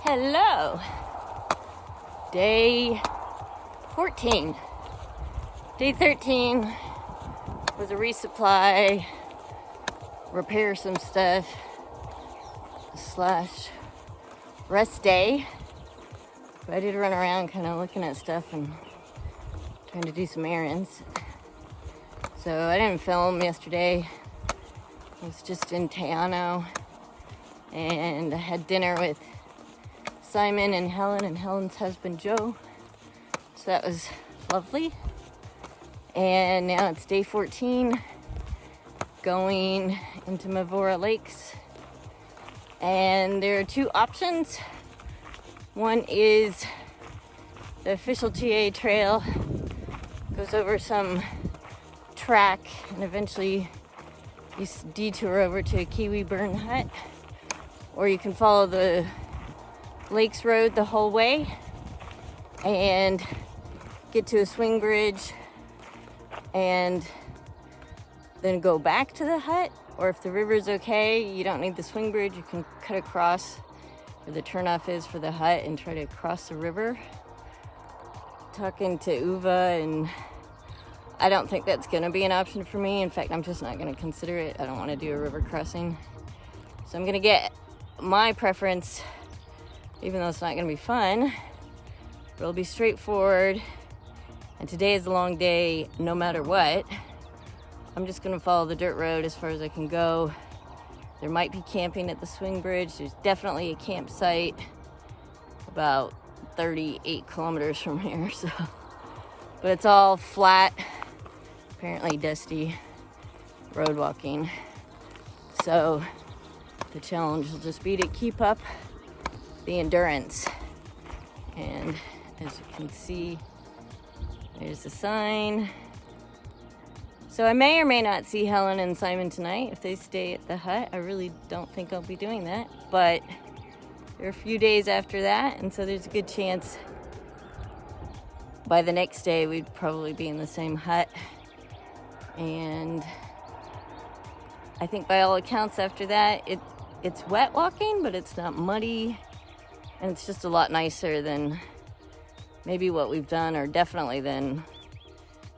Hello. Day 14. Day 13 was a resupply, repair some stuff, / rest day. But I did run around kind of looking at stuff and trying to do some errands. So I didn't film yesterday. I was just in Teano and I had dinner with Simon and Helen's husband Joe. So that was lovely. And now it's day 14, going into Mavora Lakes. And there are two options. One is the official TA trail, goes over some track and eventually you detour over to a Kiwi burn hut, or you can follow the Lakes Road the whole way and get to a swing bridge and then go back to the hut. Or if the river's okay, you don't need the swing bridge, you can cut across where the turnoff is for the hut and try to cross the river. Talking to Uva, and I don't think that's gonna be an option for me. In fact, I'm just not gonna consider it. I don't wanna do a river crossing. So I'm gonna get my preference, even though it's not gonna be fun, but it'll be straightforward. And today is a long day, no matter what. I'm just gonna follow the dirt road as far as I can go. There might be camping at the swing bridge. There's definitely a campsite about 38 kilometers from here, so. But it's all flat, apparently dusty road walking. So the challenge will just be to keep up the endurance. And as you can see, there's a sign. So I may or may not see Helen and Simon tonight if they stay at the hut. I really don't think I'll be doing that, but there are a few days after that, and so there's a good chance by the next day we'd probably be in the same hut. And I think by all accounts after that, it's wet walking, but it's not muddy, and it's just a lot nicer than maybe what we've done, or definitely than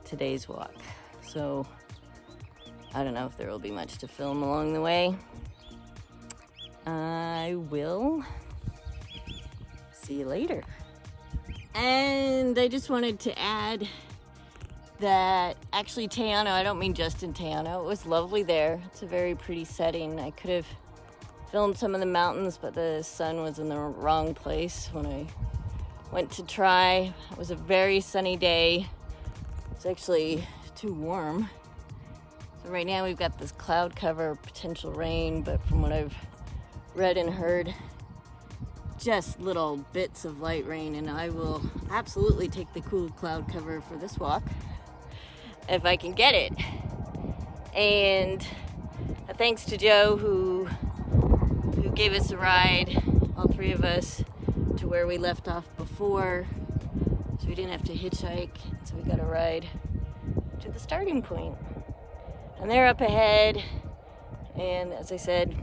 today's walk. So I don't know if there will be much to film along the way. I will see you later. And I just wanted to add that actually Teano, I don't mean just in Teano, it was lovely there. It's a very pretty setting. I could have filmed some of the mountains, but the sun was in the wrong place when I went to try. It was a very sunny day. It's actually too warm. So right now we've got this cloud cover, potential rain, but from what I've read and heard, just little bits of light rain, and I will absolutely take the cool cloud cover for this walk if I can get it. And thanks to Joe who gave us a ride, all three of us, to where we left off before, so we didn't have to hitchhike, so we got a ride to the starting point. And they're up ahead, and as I said,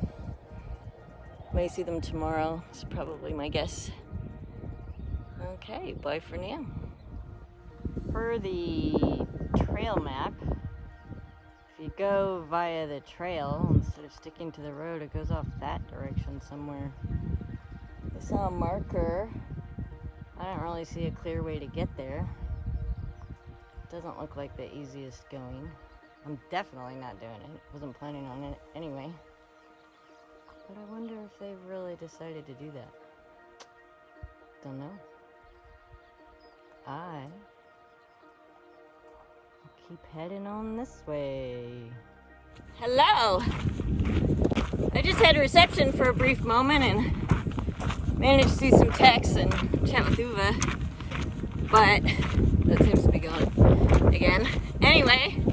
may see them tomorrow. It's probably my guess. Okay, bye for now. For the trail map, if you go via the trail instead of sticking to the road, it goes off that direction somewhere. I saw a marker. I don't really see a clear way to get there. Doesn't look like the easiest going. I'm definitely not doing it. Wasn't planning on it anyway. But I wonder if they've really decided to do that. Don't know. I will keep heading on this way. Hello! I just had reception for a brief moment and managed to see some texts and chat with Uva. But that seems to be gone again. Anyway,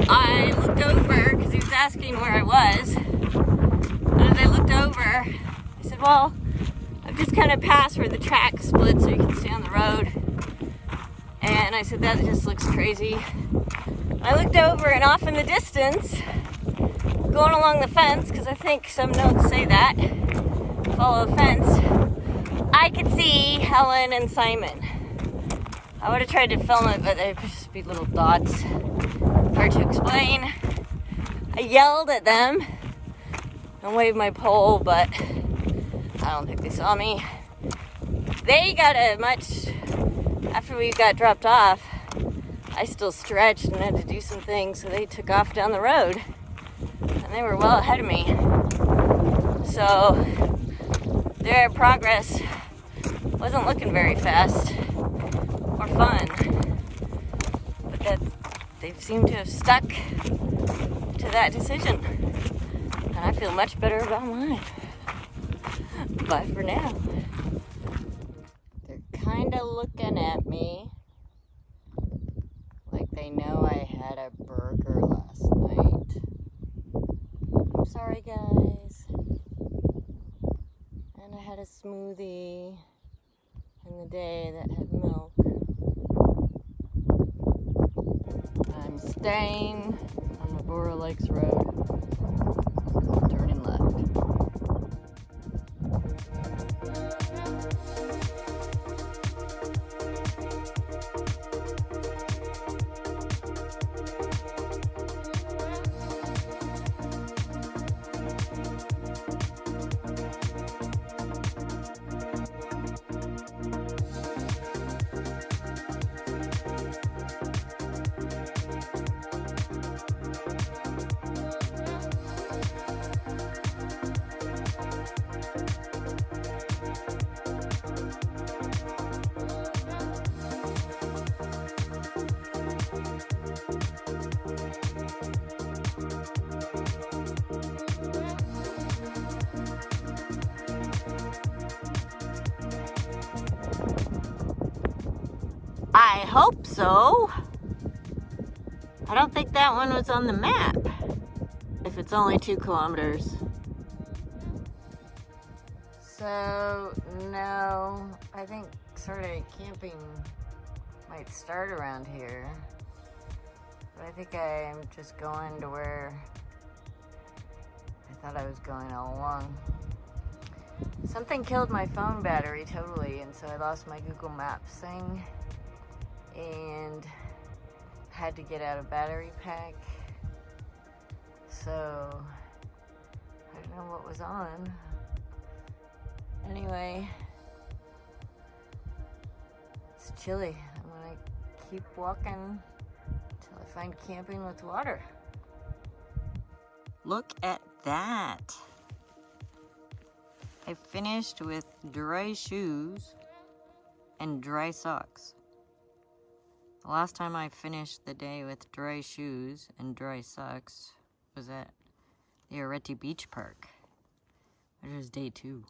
I looked over because he was asking where I was. And as I looked over, I said, well, I've just kind of passed where the track splits so you can stay on the road. And I said, that just looks crazy. I looked over, and off in the distance, going along the fence, because I think some notes say that, follow the fence, I could see Helen and Simon. I would have tried to film it, but they'd just be little dots. Hard to explain. I yelled at them and waved my pole, but I don't think they saw me. They got after we got dropped off, I still stretched and had to do some things, so they took off down the road. And they were well ahead of me. So their progress wasn't looking very fast or fun. But they seem to have stuck to that decision. And I feel much better about mine. Bye for now. They're kind of looking at me like they know I had a burger last night. I'm sorry, guys. And I had a smoothie in the day that had milk. I'm staying on Mavora Lakes Road, turning left. I hope so. I don't think that one was on the map. If it's only 2 kilometers. So, no, I think sort of camping might start around here. But I think I'm just going to where I thought I was going all along. Something killed my phone battery totally, and so I lost my Google Maps thing. And had to get out a battery pack, so I don't know what was on. Anyway, it's chilly. I'm gonna keep walking until I find camping with water. Look at that. I finished with dry shoes and dry socks. The last time I finished the day with dry shoes and dry socks was at the Arete Beach Park, which was day 2.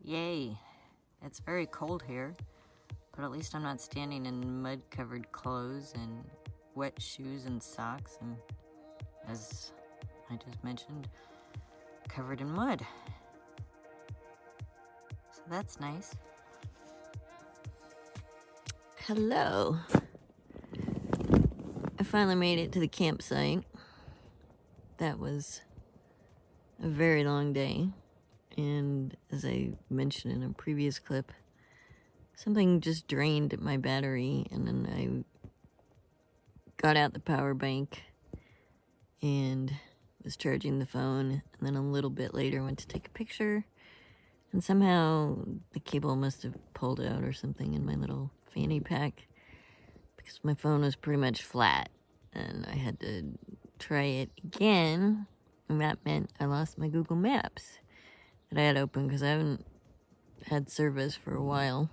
Yay! It's very cold here, but at least I'm not standing in mud-covered clothes and wet shoes and socks, and as I just mentioned, covered in mud. So that's nice. Hello. I finally made it to the campsite. That was a very long day. And as I mentioned in a previous clip, something just drained my battery, and then I got out the power bank and was charging the phone, and then a little bit later went to take a picture, and somehow the cable must have pulled out or something in my little fanny pack, because my phone was pretty much flat, and I had to try it again, and that meant I lost my Google Maps that I had open because I haven't had service for a while.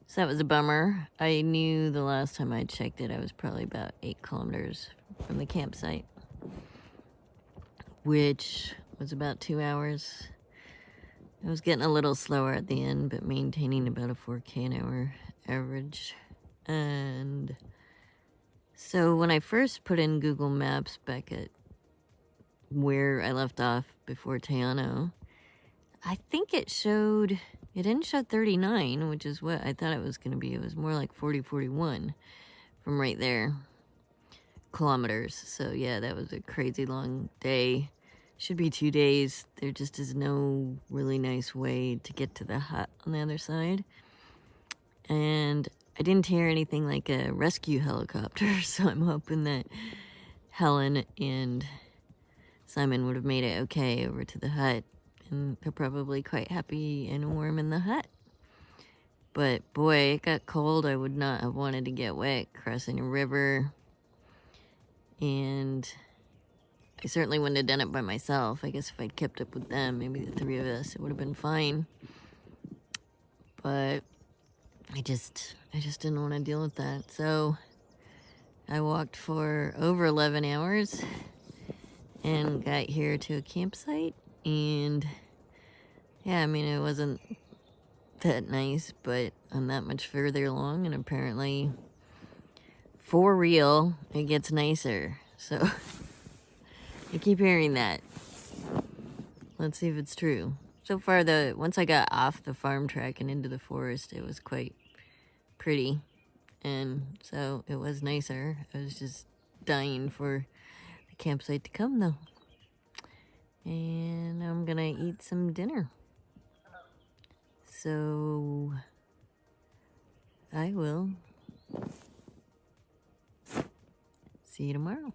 So that was a bummer. I knew the last time I checked it, I was probably about 8 kilometers from the campsite, which was about 2 hours. I was getting a little slower at the end, but maintaining about a 4K an hour average. And so when I first put in Google Maps back at where I left off before Teano, I think it didn't show 39, which is what I thought it was going to be. It was more like 41 from right there, kilometers. So yeah, that was a crazy long day. Should be 2 days. There just is no really nice way to get to the hut on the other side. And I didn't hear anything like a rescue helicopter, so I'm hoping that Helen and Simon would have made it okay over to the hut. And they're probably quite happy and warm in the hut. But boy, it got cold. I would not have wanted to get wet crossing a river. And I certainly wouldn't have done it by myself. I guess if I'd kept up with them, maybe the three of us, it would have been fine. But I just didn't want to deal with that. So I walked for over 11 hours and got here to a campsite. And yeah, I mean, it wasn't that nice, but I'm that much further along, and apparently for real it gets nicer. So I keep hearing that. Let's see if it's true. So far, once I got off the farm track and into the forest, it was quite pretty, and so it was nicer. I was just dying for the campsite to come though. And I'm gonna eat some dinner. So I will see you tomorrow.